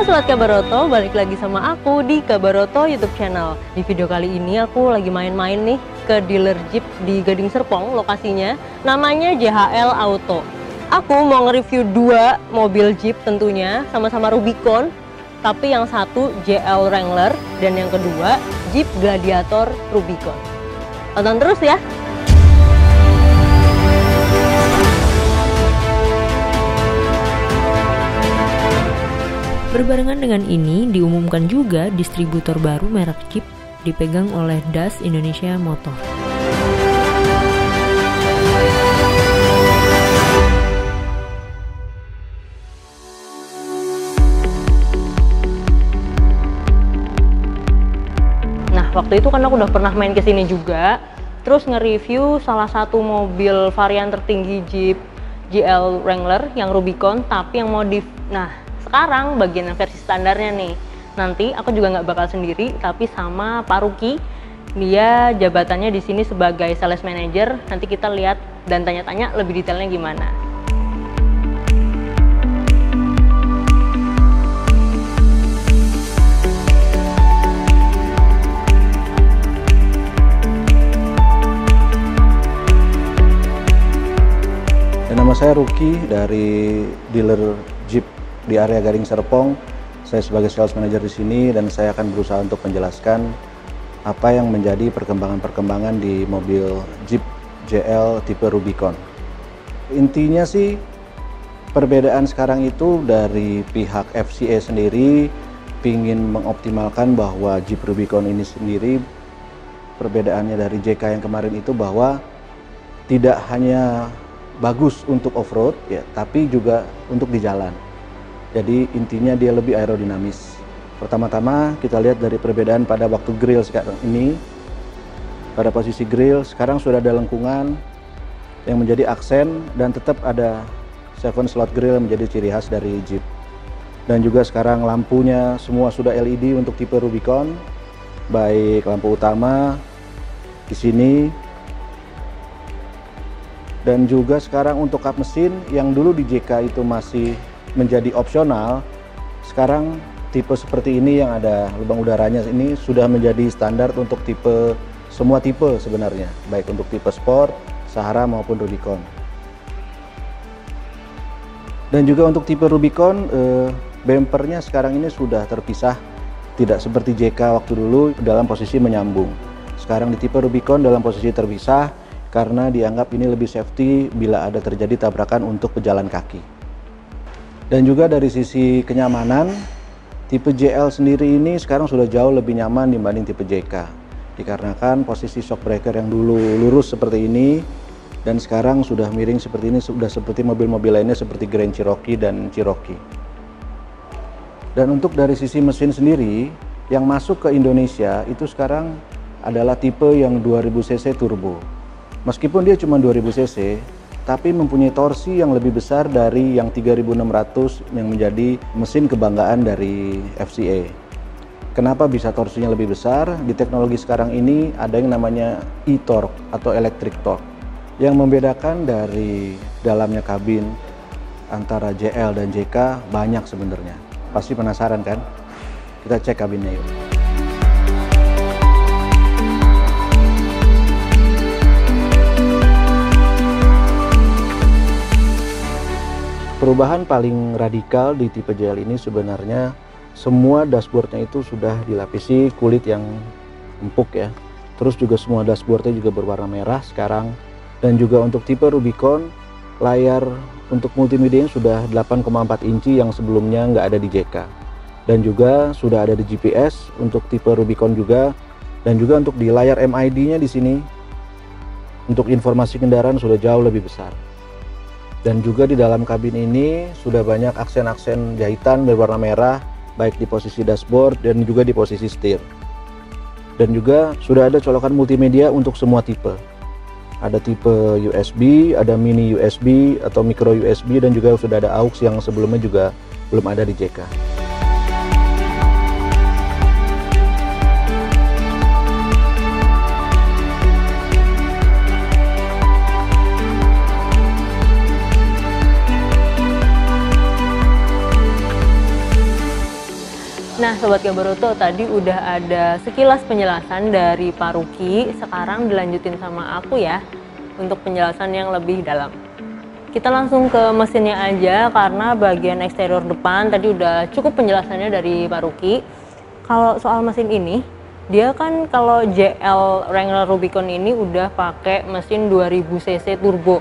Halo Sobat Kabaroto, balik lagi sama aku di Kabaroto YouTube channel. Di video kali ini aku lagi main-main nih ke dealer Jeep di Gading Serpong lokasinya. Namanya JHL Auto. Aku mau nge-review dua mobil Jeep tentunya, sama-sama Rubicon. Tapi yang satu JL Wrangler dan yang kedua Jeep Gladiator Rubicon. Tonton terus ya! Berbarengan dengan ini, diumumkan juga distributor baru merek Jeep dipegang oleh Das Indonesia Motor. Nah, waktu itu kan aku udah pernah main ke sini juga, terus nge-review salah satu mobil varian tertinggi Jeep JL Wrangler yang Rubicon, tapi yang modif. Nah, sekarang bagian versi standarnya nih. Nanti aku juga nggak bakal sendiri, tapi sama Pak Ruki. Dia jabatannya di sini sebagai sales manager. Nanti kita lihat dan tanya-tanya lebih detailnya gimana. Nama saya Ruki dari dealer Jeep di area Gading Serpong. Saya sebagai sales manager di sini dan saya akan berusaha untuk menjelaskan apa yang menjadi perkembangan-perkembangan di mobil Jeep JL tipe Rubicon. Intinya sih perbedaan sekarang itu dari pihak FCA sendiri ingin mengoptimalkan bahwa Jeep Rubicon ini sendiri, perbedaannya dari JK yang kemarin itu bahwa tidak hanya bagus untuk off-road ya, tapi juga untuk di jalan. Jadi intinya dia lebih aerodinamis. Pertama-tama kita lihat dari perbedaan pada waktu grill sekarang ini. Pada posisi grill sekarang sudah ada lengkungan yang menjadi aksen dan tetap ada 7 slot grill yang menjadi ciri khas dari Jeep. Dan juga sekarang lampunya semua sudah LED untuk tipe Rubicon, baik lampu utama di sini. Dan juga sekarang untuk kap mesin yang dulu di JK itu masih menjadi opsional, sekarang tipe seperti ini yang ada lubang udaranya ini sudah menjadi standar untuk tipe, semua tipe sebenarnya, baik untuk tipe Sport, Sahara maupun Rubicon. Dan juga untuk tipe Rubicon, bumpernya sekarang ini sudah terpisah, tidak seperti JK waktu dulu dalam posisi menyambung. Sekarang di tipe Rubicon dalam posisi terpisah karena dianggap ini lebih safety bila ada terjadi tabrakan untuk pejalan kaki. Dan juga dari sisi kenyamanan, tipe JL sendiri ini sekarang sudah jauh lebih nyaman dibanding tipe JK. Dikarenakan posisi shock breaker yang dulu lurus seperti ini, dan sekarang sudah miring seperti ini, sudah seperti mobil-mobil lainnya seperti Grand Cherokee dan Cherokee. Dan untuk dari sisi mesin sendiri, yang masuk ke Indonesia itu sekarang adalah tipe yang 2000 cc turbo. Meskipun dia cuma 2000 cc, tapi mempunyai torsi yang lebih besar dari yang 3600 yang menjadi mesin kebanggaan dari FCA. Kenapa bisa torsinya lebih besar? Di teknologi sekarang ini ada yang namanya e-torque atau electric torque. Yang membedakan dari dalamnya kabin antara JL dan JK banyak sebenarnya. Pasti penasaran kan? Kita cek kabinnya yuk. Perubahan paling radikal di tipe JL ini sebenarnya semua dashboardnya itu sudah dilapisi kulit yang empuk ya. Terus juga semua dashboardnya juga berwarna merah sekarang. Dan juga untuk tipe Rubicon, layar untuk multimedia sudah 8,4 inci yang sebelumnya nggak ada di JK. Dan juga sudah ada di GPS untuk tipe Rubicon juga. Dan juga untuk di layar MID-nya di sini, untuk informasi kendaraan sudah jauh lebih besar. Dan juga di dalam kabin ini sudah banyak aksen-aksen jahitan berwarna merah, baik di posisi dashboard dan juga di posisi setir. Dan juga sudah ada colokan multimedia untuk semua tipe. Ada tipe USB, ada mini USB atau micro USB, dan juga sudah ada AUX yang sebelumnya juga belum ada di JK. Sobat Gabaroto, tadi udah ada sekilas penjelasan dari Pak Ruki, sekarang dilanjutin sama aku ya untuk penjelasan yang lebih dalam. Kita langsung ke mesinnya aja karena bagian eksterior depan tadi udah cukup penjelasannya dari Pak Ruki. Kalau soal mesin ini, dia kan kalau JL Wrangler Rubicon ini udah pakai mesin 2000 cc turbo.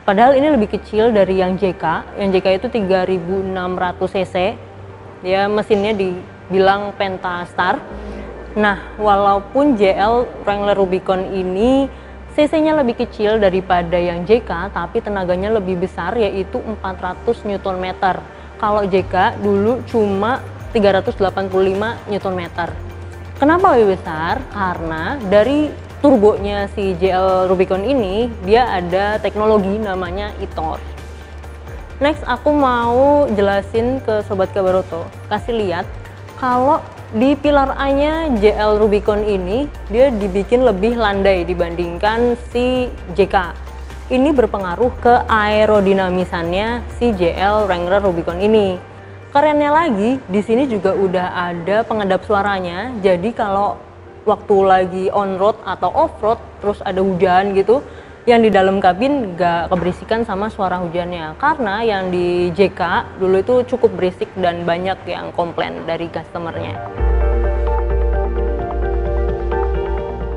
Padahal ini lebih kecil dari yang JK. Yang JK itu 3600 cc. Dia mesinnya dibilang Pentastar. Nah, walaupun JL Wrangler Rubicon ini cc-nya lebih kecil daripada yang JK, tapi tenaganya lebih besar, yaitu 400 Nm. Kalau JK dulu cuma 385 Nm. Kenapa lebih besar? Karena dari turbonya si JL Rubicon ini, dia ada teknologi namanya e-torque. Next, aku mau jelasin ke Sobat Gabaroto, kasih lihat kalau di pilar A-nya JL Rubicon ini dia dibikin lebih landai dibandingkan si JK. Ini berpengaruh ke aerodinamisannya si JL Wrangler Rubicon ini. Kerennya lagi, di sini juga udah ada pengedap suaranya. Jadi kalau waktu lagi on road atau off road terus ada hujan gitu, yang di dalam kabin gak keberisikan sama suara hujannya. Karena yang di JK dulu itu cukup berisik dan banyak yang komplain dari customernya.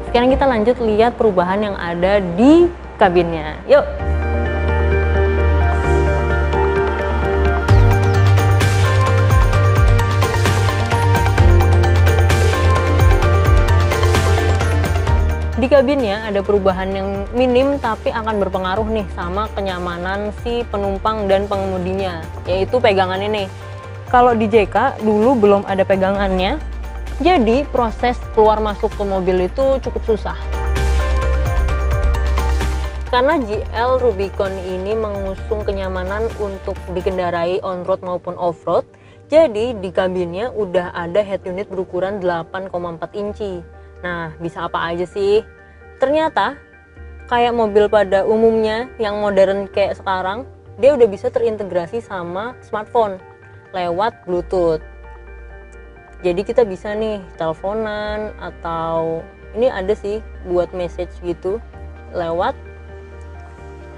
Sekarang kita lanjut lihat perubahan yang ada di kabinnya. Yuk! Di kabinnya ada perubahan yang minim tapi akan berpengaruh nih sama kenyamanan si penumpang dan pengemudinya, yaitu pegangan ini. Kalau di JK dulu belum ada pegangannya, jadi proses keluar masuk ke mobil itu cukup susah. Karena JL Rubicon ini mengusung kenyamanan untuk dikendarai on-road maupun off-road, jadi di kabinnya udah ada head unit berukuran 8,4 inci. Nah, bisa apa aja sih? Ternyata, kayak mobil pada umumnya yang modern kayak sekarang, dia udah bisa terintegrasi sama smartphone lewat Bluetooth. Jadi kita bisa nih teleponan atau ini ada sih buat message gitu lewat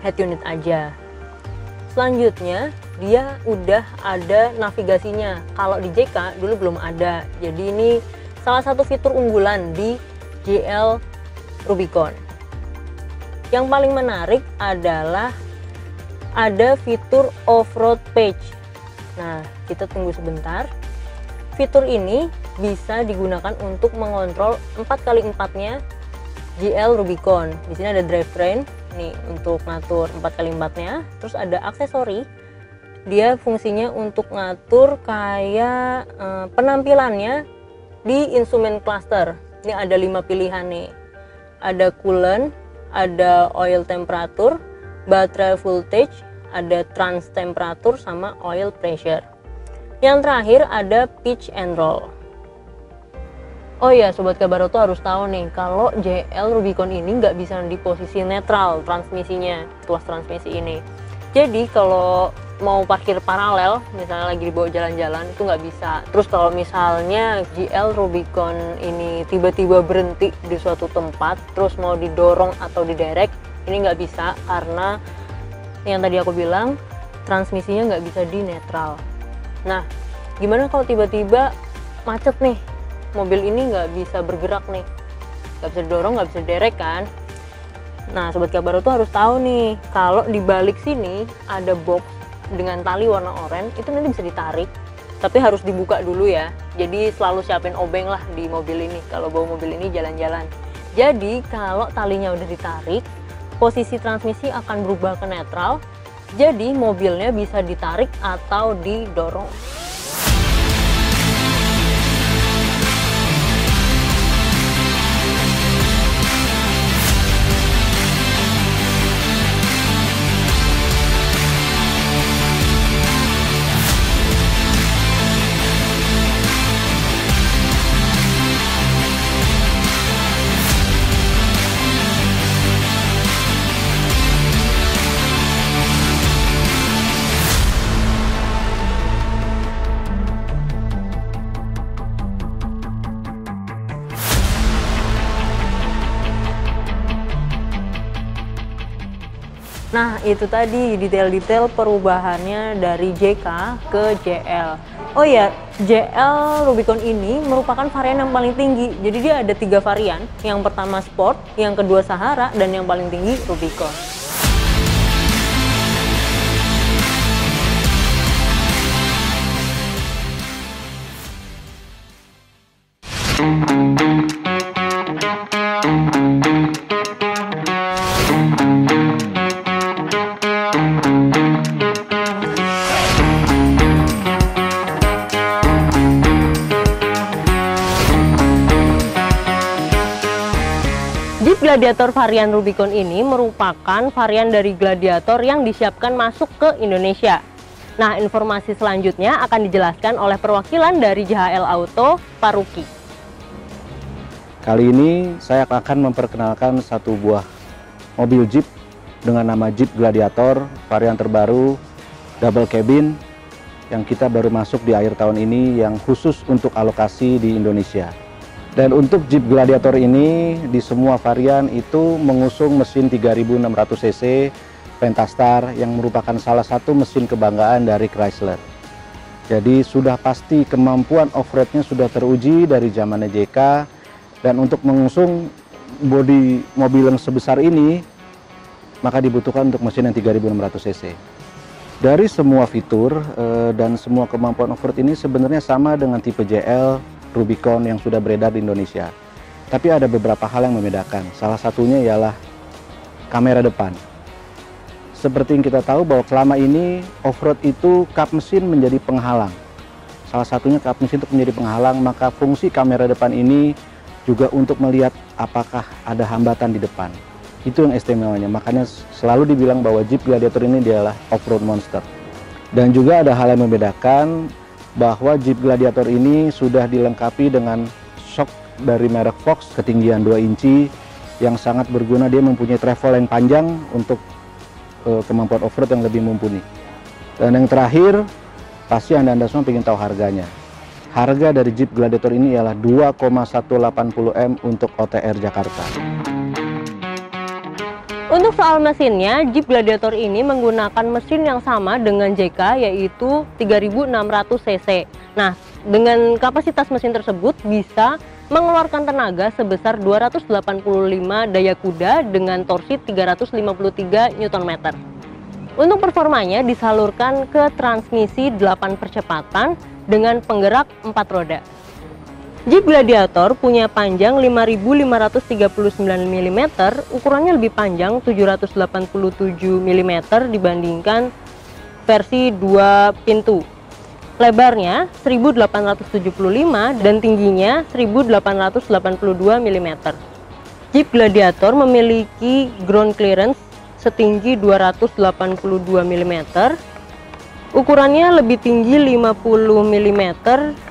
head unit aja. Selanjutnya, dia udah ada navigasinya. Kalau di JK dulu belum ada. Jadi ini salah satu fitur unggulan di JL Rubicon. Yang paling menarik adalah ada fitur off-road page. Nah, kita tunggu sebentar. Fitur ini bisa digunakan untuk mengontrol 4x4-nya JL Rubicon. Di sini ada drivetrain nih untuk ngatur 4x4-nya. Terus ada aksesori. Dia fungsinya untuk ngatur kayak penampilannya di instrumen cluster. Ini ada 5 pilihan nih. Ada coolant, ada oil temperature, baterai voltage, ada trans temperature sama oil pressure. Yang terakhir ada pitch and roll. Oh iya, Sobat Gabaroto harus tahu nih, kalau JL Rubicon ini nggak bisa di posisi netral transmisinya, tuas transmisi ini. Jadi kalau mau parkir paralel, misalnya lagi dibawa jalan-jalan, itu nggak bisa. Terus kalau misalnya JL Rubicon ini tiba-tiba berhenti di suatu tempat, terus mau didorong atau diderek, ini nggak bisa karena yang tadi aku bilang, transmisinya nggak bisa di netral. Nah, gimana kalau tiba-tiba macet nih, mobil ini nggak bisa bergerak nih, nggak bisa didorong, nggak bisa diderek kan? Nah, Sobat Gabaroto harus tahu nih, kalau di balik sini ada box dengan tali warna oranye, itu nanti bisa ditarik, tapi harus dibuka dulu ya. Jadi selalu siapin obeng lah di mobil ini kalau bawa mobil ini jalan-jalan. Jadi kalau talinya udah ditarik, posisi transmisi akan berubah ke netral, jadi mobilnya bisa ditarik atau didorong. Nah, itu tadi detail-detail perubahannya dari JK ke JL. Oh ya, JL Rubicon ini merupakan varian yang paling tinggi. Jadi dia ada 3 varian. Yang pertama Sport, yang kedua Sahara, dan yang paling tinggi Rubicon. Jeep Gladiator varian Rubicon ini merupakan varian dari Gladiator yang disiapkan masuk ke Indonesia. Nah, informasi selanjutnya akan dijelaskan oleh perwakilan dari JHL Auto, Pak Ruki. Kali ini saya akan memperkenalkan satu buah mobil Jeep dengan nama Jeep Gladiator varian terbaru double cabin yang kita baru masuk di akhir tahun ini yang khusus untuk alokasi di Indonesia. Dan untuk Jeep Gladiator ini di semua varian itu mengusung mesin 3600 cc Pentastar yang merupakan salah satu mesin kebanggaan dari Chrysler. Jadi sudah pasti kemampuan off-roadnya sudah teruji dari zamannya JK, dan untuk mengusung bodi mobil yang sebesar ini maka dibutuhkan untuk mesin yang 3600 cc. Dari semua fitur dan semua kemampuan off-road ini sebenarnya sama dengan tipe JL Rubicon yang sudah beredar di Indonesia. Tapi ada beberapa hal yang membedakan. Salah satunya ialah kamera depan. Seperti yang kita tahu bahwa selama ini off-road itu kap mesin menjadi penghalang. Salah satunya kap mesin untuk menjadi penghalang, maka fungsi kamera depan ini juga untuk melihat apakah ada hambatan di depan. Itu yang istimewanya. Makanya selalu dibilang bahwa Jeep Gladiator ini adalah off-road monster. Dan juga ada hal yang membedakan bahwa Jeep Gladiator ini sudah dilengkapi dengan shock dari merek Fox ketinggian 2 inci yang sangat berguna. Dia mempunyai travel yang panjang untuk kemampuan off-road yang lebih mumpuni. Dan yang terakhir, pasti Anda semua ingin tahu harganya. Harga dari Jeep Gladiator ini ialah 2,180 M untuk OTR Jakarta. Untuk soal mesinnya, Jeep Gladiator ini menggunakan mesin yang sama dengan JK, yaitu 3600 cc. Nah, dengan kapasitas mesin tersebut bisa mengeluarkan tenaga sebesar 285 daya kuda dengan torsi 353 Nm. Untuk performanya disalurkan ke transmisi 8 percepatan dengan penggerak 4 roda. Jeep Gladiator punya panjang 5.539 mm, ukurannya lebih panjang 787 mm dibandingkan versi 2 pintu. Lebarnya 1875 dan tingginya 1882 mm. Jeep Gladiator memiliki ground clearance setinggi 282 mm. Ukurannya lebih tinggi 50 mm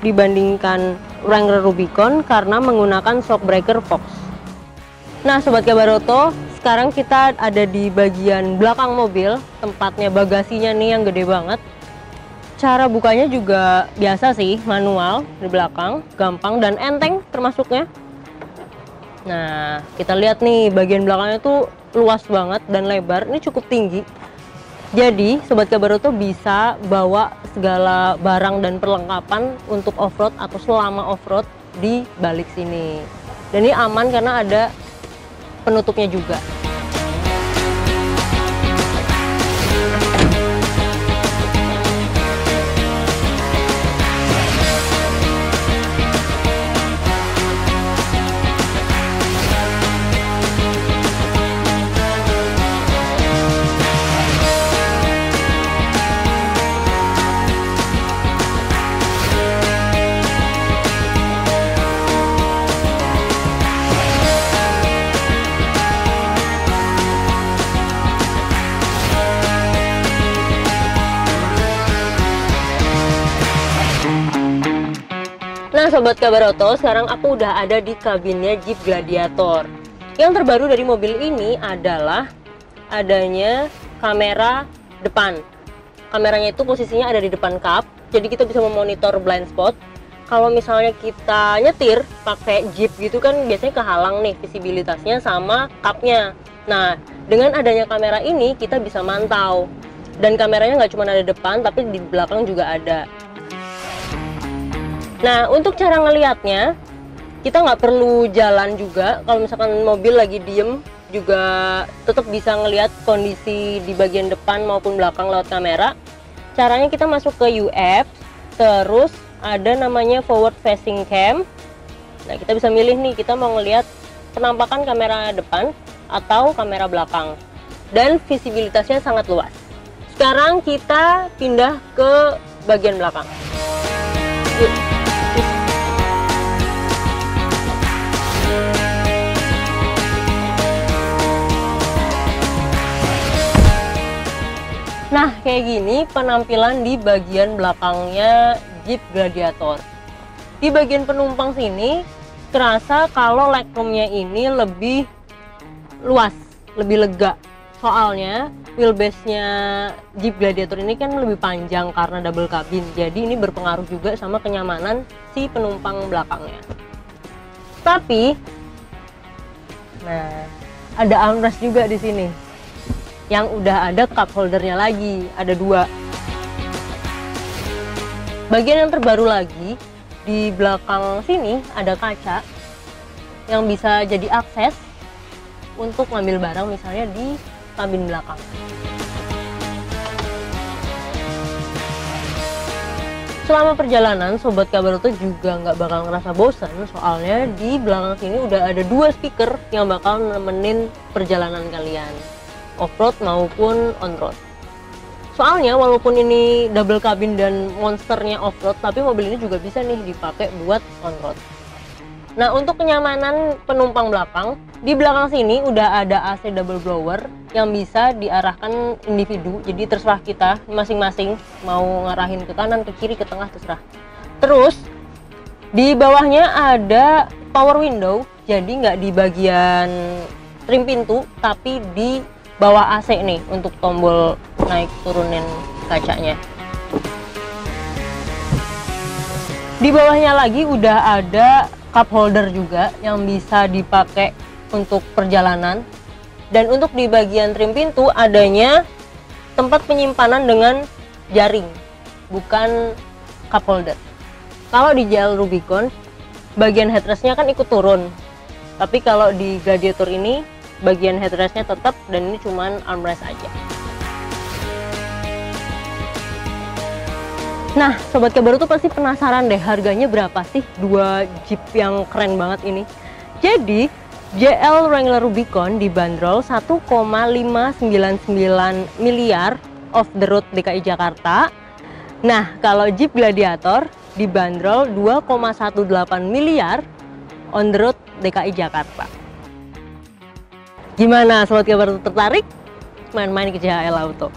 dibandingkan Wrangler Rubicon karena menggunakan shock breaker Fox. Nah, Sobat Kabar Oto, sekarang kita ada di bagian belakang mobil, tempatnya bagasinya nih yang gede banget. Cara bukanya juga biasa sih, manual di belakang, gampang dan enteng termasuknya. Nah, kita lihat nih bagian belakangnya tuh luas banget dan lebar, ini cukup tinggi. Jadi, Sobat Kabar Oto bisa bawa segala barang dan perlengkapan untuk off-road atau selama off-road di balik sini. Dan ini aman karena ada penutupnya juga. Nah, Sobat Kabar Oto, sekarang aku udah ada di kabinnya Jeep Gladiator. Yang terbaru dari mobil ini adalah adanya kamera depan. Kameranya itu posisinya ada di depan kap, jadi kita bisa memonitor blind spot. Kalau misalnya kita nyetir pakai Jeep gitu kan biasanya kehalang nih visibilitasnya sama kapnya. Nah, dengan adanya kamera ini kita bisa mantau. Dan kameranya nggak cuma ada depan, tapi di belakang juga ada. Nah, untuk cara ngelihatnya, kita nggak perlu jalan juga. Kalau misalkan mobil lagi diem, juga tetap bisa ngelihat kondisi di bagian depan maupun belakang lewat kamera. Caranya kita masuk ke UF, terus ada namanya forward facing cam. Nah, kita bisa milih nih, kita mau ngelihat penampakan kamera depan atau kamera belakang. Dan visibilitasnya sangat luas. Sekarang kita pindah ke bagian belakang. Yuk. Nah, kayak gini penampilan di bagian belakangnya Jeep Gladiator. Di bagian penumpang sini, terasa kalau legroomnya ini lebih luas, lebih lega. Soalnya wheelbase-nya Jeep Gladiator ini kan lebih panjang karena double cabin. Jadi ini berpengaruh juga sama kenyamanan si penumpang belakangnya. Tapi, nah, ada armrest juga di sini. Yang udah ada cup holdernya lagi, ada 2. Bagian yang terbaru lagi, di belakang sini ada kaca yang bisa jadi akses untuk ngambil barang misalnya di kabin belakang. Selama perjalanan, Sobat Kabaruto juga nggak bakal ngerasa bosan, soalnya di belakang sini udah ada 2 speaker yang bakal nemenin perjalanan kalian, off-road maupun on-road. Soalnya walaupun ini double cabin dan monsternya off-road, tapi mobil ini juga bisa nih dipakai buat on-road. Nah, untuk kenyamanan penumpang belakang, di belakang sini udah ada AC double blower yang bisa diarahkan individu, jadi terserah kita masing-masing mau ngarahin ke kanan, ke kiri, ke tengah, terserah. Terus di bawahnya ada power window, jadi nggak di bagian trim pintu, tapi di bawah AC nih untuk tombol naik turunin kacanya. Di bawahnya lagi udah ada cup holder juga yang bisa dipakai untuk perjalanan. Dan untuk di bagian trim pintu adanya tempat penyimpanan dengan jaring, bukan cup holder. Kalau di JL Rubicon bagian headrestnya kan ikut turun, tapi kalau di Gladiator ini bagian headrestnya tetap, dan ini cuman armrest aja. Nah, Sobat Kabaruto pasti penasaran deh harganya berapa sih 2 Jeep yang keren banget ini. Jadi JL Wrangler Rubicon dibanderol 1,599 miliar off the road DKI Jakarta. Nah, kalau Jeep Gladiator dibanderol 2,18 miliar on the road DKI Jakarta. Gimana Sobat Kabaruto, tertarik main-main ke JHL Auto?